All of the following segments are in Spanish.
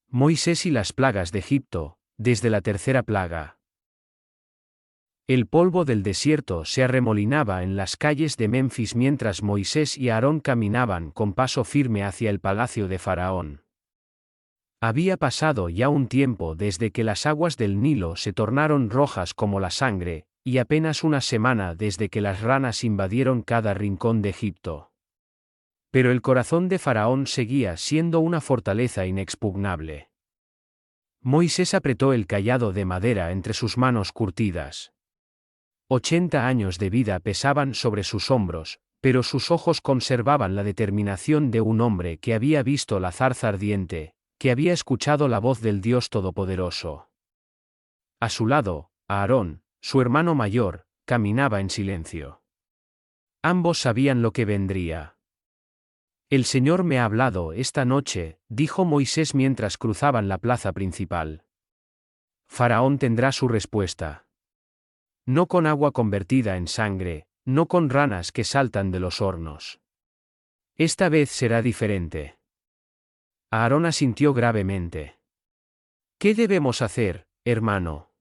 Moisés y las plagas de Egipto, desde la tercera plaga. El polvo del desierto se arremolinaba en las calles de Memphis mientras Moisés y Aarón caminaban con paso firme hacia el palacio de Faraón. Había pasado ya un tiempo desde que las aguas del Nilo se tornaron rojas como la sangre, y apenas una semana desde que las ranas invadieron cada rincón de Egipto. Pero el corazón de Faraón seguía siendo una fortaleza inexpugnable. Moisés apretó el cayado de madera entre sus manos curtidas. 80 años de vida pesaban sobre sus hombros, pero sus ojos conservaban la determinación de un hombre que había visto la zarza ardiente, que había escuchado la voz del Dios Todopoderoso. A su lado, Aarón, su hermano mayor, caminaba en silencio. Ambos sabían lo que vendría. El Señor me ha hablado esta noche, dijo Moisés mientras cruzaban la plaza principal. Faraón tendrá su respuesta. No con agua convertida en sangre, no con ranas que saltan de los hornos. Esta vez será diferente. Aarón asintió gravemente. ¿Qué debemos hacer, hermano?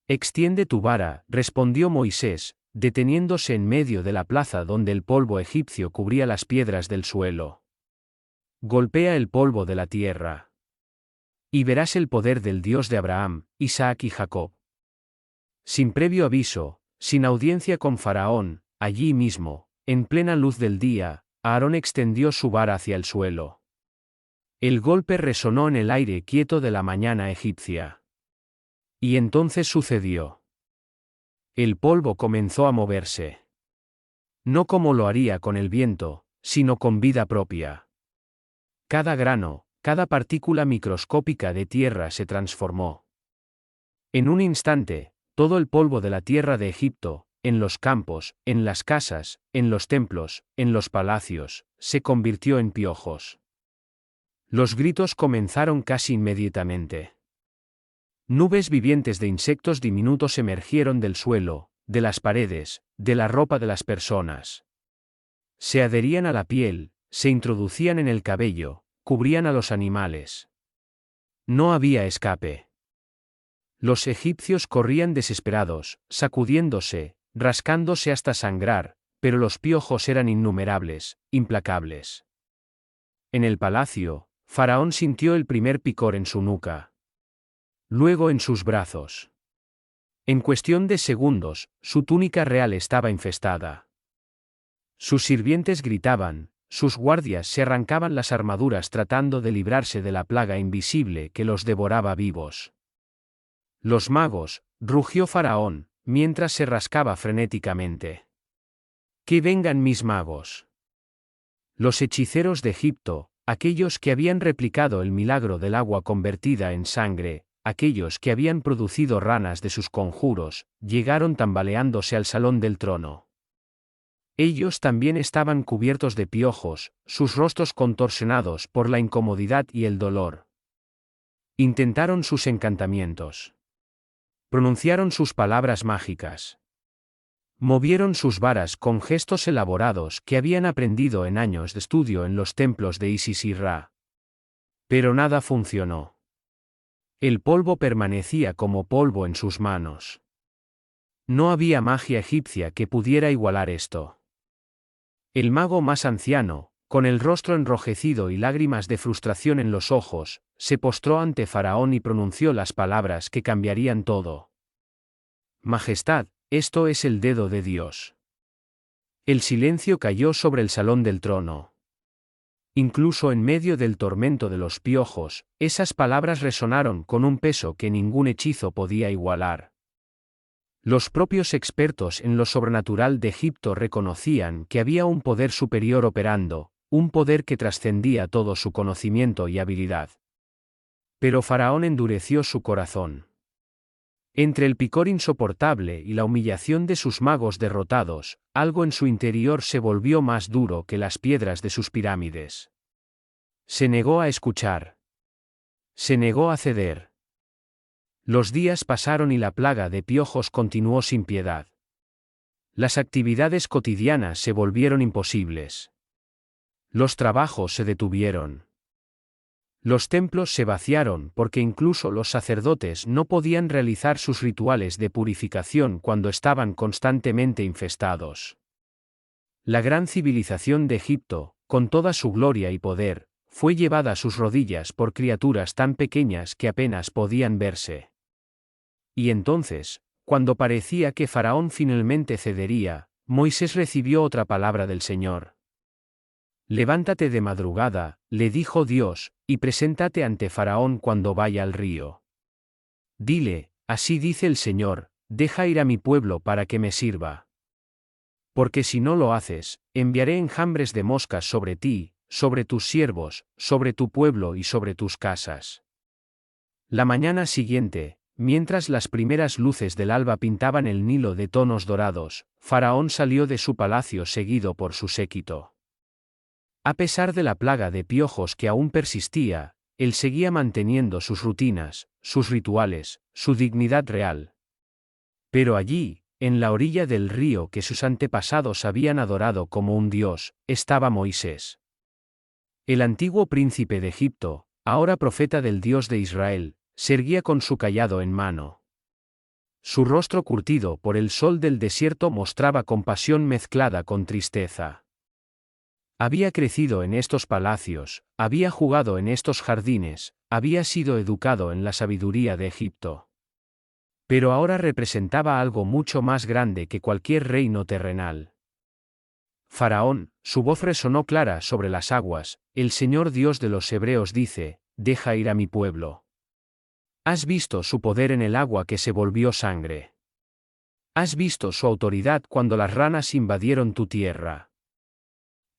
Extiende tu vara, respondió Moisés, deteniéndose en medio de la plaza donde el polvo egipcio cubría las piedras del suelo. Golpea el polvo de la tierra. Y verás el poder del Dios de Abraham, Isaac y Jacob. Sin previo aviso, sin audiencia con Faraón, allí mismo, en plena luz del día, Aarón extendió su vara hacia el suelo. El golpe resonó en el aire quieto de la mañana egipcia. Y entonces sucedió. El polvo comenzó a moverse. No como lo haría con el viento, sino con vida propia. Cada grano, cada partícula microscópica de tierra se transformó. En un instante, todo el polvo de la tierra de Egipto, en los campos, en las casas, en los templos, en los palacios, se convirtió en piojos. Los gritos comenzaron casi inmediatamente. Nubes vivientes de insectos diminutos emergieron del suelo, de las paredes, de la ropa de las personas. Se adherían a la piel, se introducían en el cabello, cubrían a los animales. No había escape. Los egipcios corrían desesperados, sacudiéndose, rascándose hasta sangrar, pero los piojos eran innumerables, implacables. En el palacio, Faraón sintió el primer picor en su nuca. Luego en sus brazos. En cuestión de segundos, su túnica real estaba infestada. Sus sirvientes gritaban, sus guardias se arrancaban las armaduras tratando de librarse de la plaga invisible que los devoraba vivos. Los magos, rugió Faraón, mientras se rascaba frenéticamente. ¡Que vengan mis magos! Los hechiceros de Egipto, aquellos que habían replicado el milagro del agua convertida en sangre, aquellos que habían producido ranas de sus conjuros, llegaron tambaleándose al salón del trono. Ellos también estaban cubiertos de piojos, sus rostros contorsionados por la incomodidad y el dolor. Intentaron sus encantamientos. Pronunciaron sus palabras mágicas. Movieron sus varas con gestos elaborados que habían aprendido en años de estudio en los templos de Isis y Ra. Pero nada funcionó. El polvo permanecía como polvo en sus manos. No había magia egipcia que pudiera igualar esto. El mago más anciano, con el rostro enrojecido y lágrimas de frustración en los ojos, se postró ante Faraón y pronunció las palabras que cambiarían todo. Majestad, esto es el dedo de Dios. El silencio cayó sobre el salón del trono. Incluso en medio del tormento de los piojos, esas palabras resonaron con un peso que ningún hechizo podía igualar. Los propios expertos en lo sobrenatural de Egipto reconocían que había un poder superior operando, un poder que trascendía todo su conocimiento y habilidad. Pero Faraón endureció su corazón. Entre el picor insoportable y la humillación de sus magos derrotados, algo en su interior se volvió más duro que las piedras de sus pirámides. Se negó a escuchar. Se negó a ceder. Los días pasaron y la plaga de piojos continuó sin piedad. Las actividades cotidianas se volvieron imposibles. Los trabajos se detuvieron. Los templos se vaciaron porque incluso los sacerdotes no podían realizar sus rituales de purificación cuando estaban constantemente infestados. La gran civilización de Egipto, con toda su gloria y poder, fue llevada a sus rodillas por criaturas tan pequeñas que apenas podían verse. Y entonces, cuando parecía que Faraón finalmente cedería, Moisés recibió otra palabra del Señor. Levántate de madrugada, le dijo Dios, y preséntate ante Faraón cuando vaya al río. Dile, así dice el Señor, deja ir a mi pueblo para que me sirva. Porque si no lo haces, enviaré enjambres de moscas sobre ti, sobre tus siervos, sobre tu pueblo y sobre tus casas. La mañana siguiente, mientras las primeras luces del alba pintaban el Nilo de tonos dorados, Faraón salió de su palacio seguido por su séquito. A pesar de la plaga de piojos que aún persistía, él seguía manteniendo sus rutinas, sus rituales, su dignidad real. Pero allí, en la orilla del río que sus antepasados habían adorado como un dios, estaba Moisés. El antiguo príncipe de Egipto, ahora profeta del Dios de Israel, se erguía con su cayado en mano. Su rostro curtido por el sol del desierto mostraba compasión mezclada con tristeza. Había crecido en estos palacios, había jugado en estos jardines, había sido educado en la sabiduría de Egipto. Pero ahora representaba algo mucho más grande que cualquier reino terrenal. Faraón, su voz resonó clara sobre las aguas, el Señor Dios de los hebreos dice, deja ir a mi pueblo. Has visto su poder en el agua que se volvió sangre. Has visto su autoridad cuando las ranas invadieron tu tierra.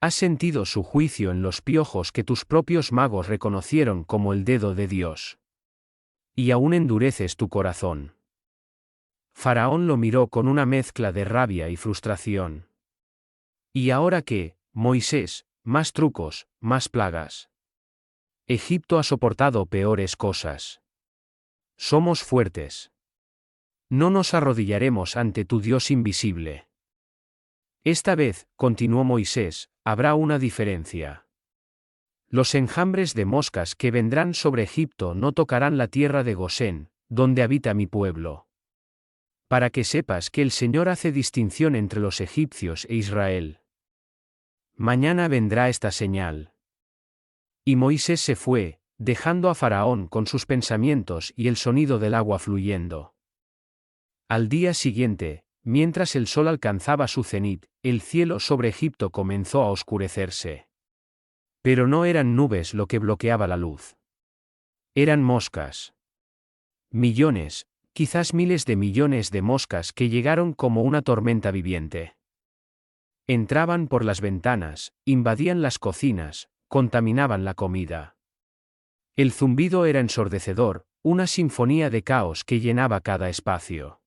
Has sentido su juicio en los piojos que tus propios magos reconocieron como el dedo de Dios. Y aún endureces tu corazón. Faraón lo miró con una mezcla de rabia y frustración. ¿Y ahora qué, Moisés? Más trucos, más plagas. Egipto ha soportado peores cosas. Somos fuertes. No nos arrodillaremos ante tu Dios invisible. Esta vez, continuó Moisés, habrá una diferencia. Los enjambres de moscas que vendrán sobre Egipto no tocarán la tierra de Gosén, donde habita mi pueblo. Para que sepas que el Señor hace distinción entre los egipcios e Israel. Mañana vendrá esta señal. Y Moisés se fue, dejando a Faraón con sus pensamientos y el sonido del agua fluyendo. Al día siguiente, mientras el sol alcanzaba su cenit, el cielo sobre Egipto comenzó a oscurecerse. Pero no eran nubes lo que bloqueaba la luz. Eran moscas. Millones, quizás miles de millones de moscas que llegaron como una tormenta viviente. Entraban por las ventanas, invadían las cocinas, contaminaban la comida. El zumbido era ensordecedor, una sinfonía de caos que llenaba cada espacio.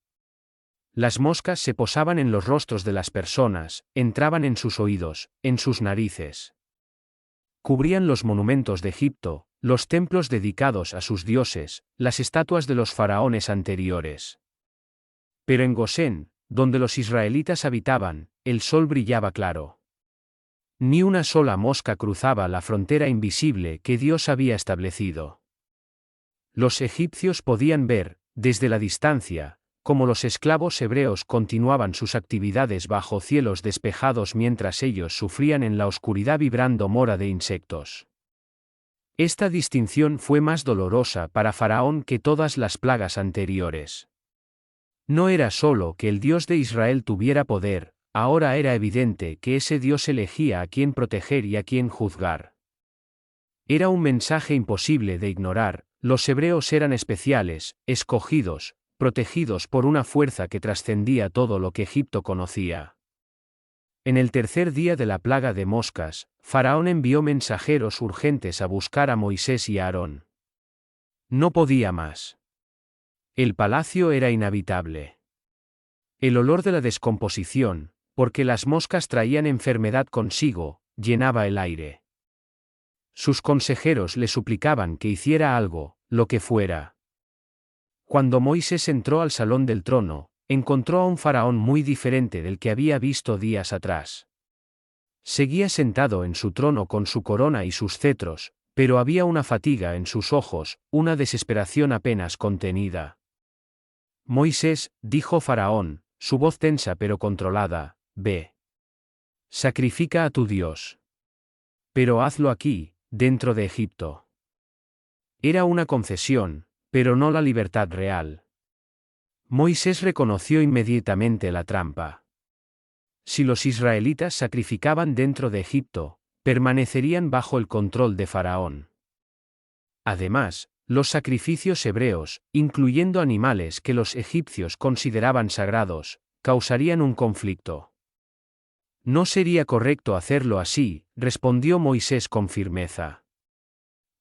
Las moscas se posaban en los rostros de las personas, entraban en sus oídos, en sus narices. Cubrían los monumentos de Egipto, los templos dedicados a sus dioses, las estatuas de los faraones anteriores. Pero en Gosén, donde los israelitas habitaban, el sol brillaba claro. Ni una sola mosca cruzaba la frontera invisible que Dios había establecido. Los egipcios podían ver, desde la distancia, cómo los esclavos hebreos continuaban sus actividades bajo cielos despejados mientras ellos sufrían en la oscuridad vibrando mora de insectos. Esta distinción fue más dolorosa para Faraón que todas las plagas anteriores. No era solo que el Dios de Israel tuviera poder, ahora era evidente que ese Dios elegía a quién proteger y a quién juzgar. Era un mensaje imposible de ignorar, los hebreos eran especiales, escogidos, protegidos por una fuerza que trascendía todo lo que Egipto conocía. En el tercer día de la plaga de moscas, Faraón envió mensajeros urgentes a buscar a Moisés y a Aarón. No podía más. El palacio era inhabitable. El olor de la descomposición, porque las moscas traían enfermedad consigo, llenaba el aire. Sus consejeros le suplicaban que hiciera algo, lo que fuera. Cuando Moisés entró al salón del trono, encontró a un faraón muy diferente del que había visto días atrás. Seguía sentado en su trono con su corona y sus cetros, Pero había una fatiga en sus ojos, una desesperación apenas contenida. Moisés, dijo Faraón, su voz tensa pero controlada, ve. Sacrifica a tu Dios. Pero hazlo aquí, dentro de Egipto. Era una concesión, pero no la libertad real. Moisés reconoció inmediatamente la trampa. Si los israelitas sacrificaban dentro de Egipto, permanecerían bajo el control de Faraón. Además, los sacrificios hebreos, incluyendo animales que los egipcios consideraban sagrados, causarían un conflicto. No sería correcto hacerlo así, respondió Moisés con firmeza.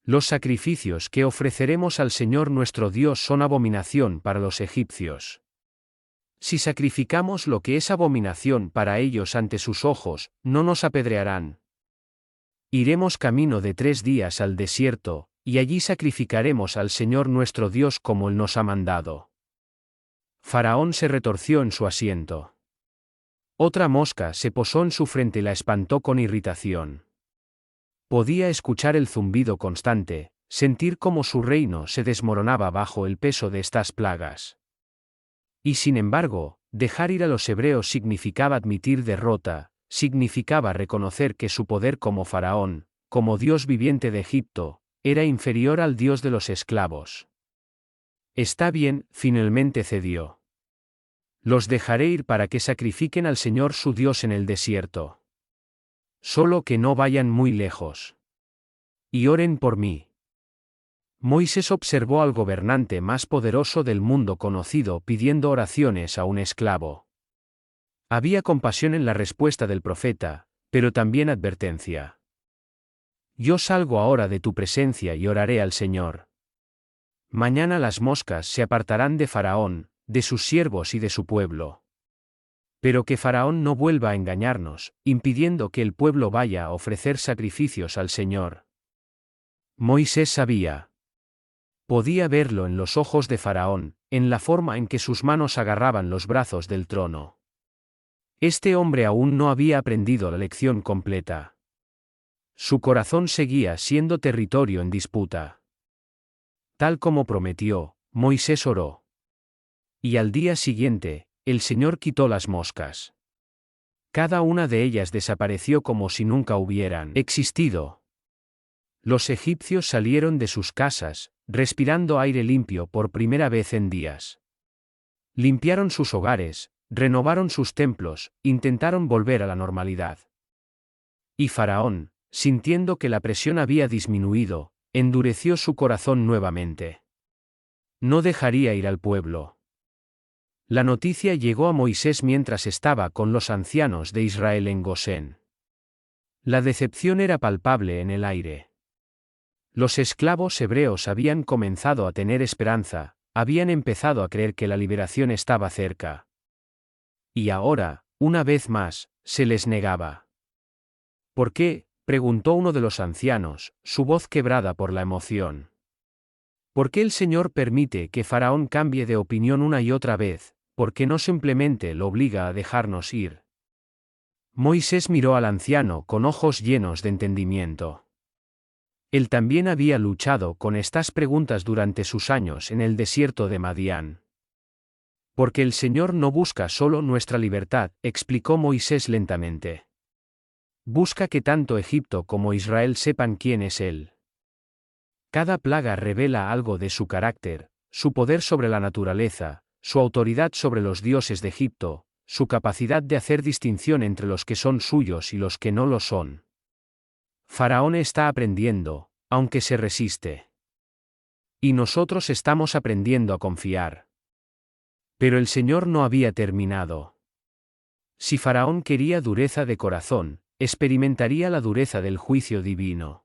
Los sacrificios que ofreceremos al Señor nuestro Dios son abominación para los egipcios. Si sacrificamos lo que es abominación para ellos ante sus ojos, no nos apedrearán. Iremos camino de 3 días al desierto, y allí sacrificaremos al Señor nuestro Dios como Él nos ha mandado. Faraón se retorció en su asiento. Otra mosca se posó en su frente y la espantó con irritación. Podía escuchar el zumbido constante, sentir cómo su reino se desmoronaba bajo el peso de estas plagas. Y sin embargo, dejar ir a los hebreos significaba admitir derrota, significaba reconocer que su poder como faraón, como Dios viviente de Egipto, era inferior al Dios de los esclavos. Está bien, finalmente cedió. Los dejaré ir para que sacrifiquen al Señor su Dios en el desierto. Solo que no vayan muy lejos. Y oren por mí. Moisés observó al gobernante más poderoso del mundo conocido pidiendo oraciones a un esclavo. Había compasión en la respuesta del profeta, pero también advertencia. Yo salgo ahora de tu presencia y oraré al Señor. Mañana las moscas se apartarán de Faraón, de sus siervos y de su pueblo. Pero que Faraón no vuelva a engañarnos, impidiendo que el pueblo vaya a ofrecer sacrificios al Señor. Moisés sabía. Podía verlo en los ojos de Faraón, en la forma en que sus manos agarraban los brazos del trono. Este hombre aún no había aprendido la lección completa. Su corazón seguía siendo territorio en disputa. Tal como prometió, Moisés oró. Y al día siguiente, el Señor quitó las moscas. Cada una de ellas desapareció como si nunca hubieran existido. Los egipcios salieron de sus casas, respirando aire limpio por primera vez en días. Limpiaron sus hogares, renovaron sus templos, intentaron volver a la normalidad. Y Faraón, sintiendo que la presión había disminuido, endureció su corazón nuevamente. No dejaría ir al pueblo. La noticia llegó a Moisés mientras estaba con los ancianos de Israel en Gosén. La decepción era palpable en el aire. Los esclavos hebreos habían comenzado a tener esperanza, habían empezado a creer que la liberación estaba cerca. Y ahora, una vez más, se les negaba. ¿Por qué?, preguntó uno de los ancianos, su voz quebrada por la emoción. ¿Por qué el Señor permite que Faraón cambie de opinión una y otra vez? ¿Por qué no simplemente lo obliga a dejarnos ir? Moisés miró al anciano con ojos llenos de entendimiento. Él también había luchado con estas preguntas durante sus años en el desierto de Madián. Porque el Señor no busca solo nuestra libertad, explicó Moisés lentamente. Busca que tanto Egipto como Israel sepan quién es Él. Cada plaga revela algo de su carácter, su poder sobre la naturaleza, su autoridad sobre los dioses de Egipto, su capacidad de hacer distinción entre los que son suyos y los que no lo son. Faraón está aprendiendo, aunque se resiste. Y nosotros estamos aprendiendo a confiar. Pero el Señor no había terminado. Si Faraón quería dureza de corazón, experimentaría la dureza del juicio divino.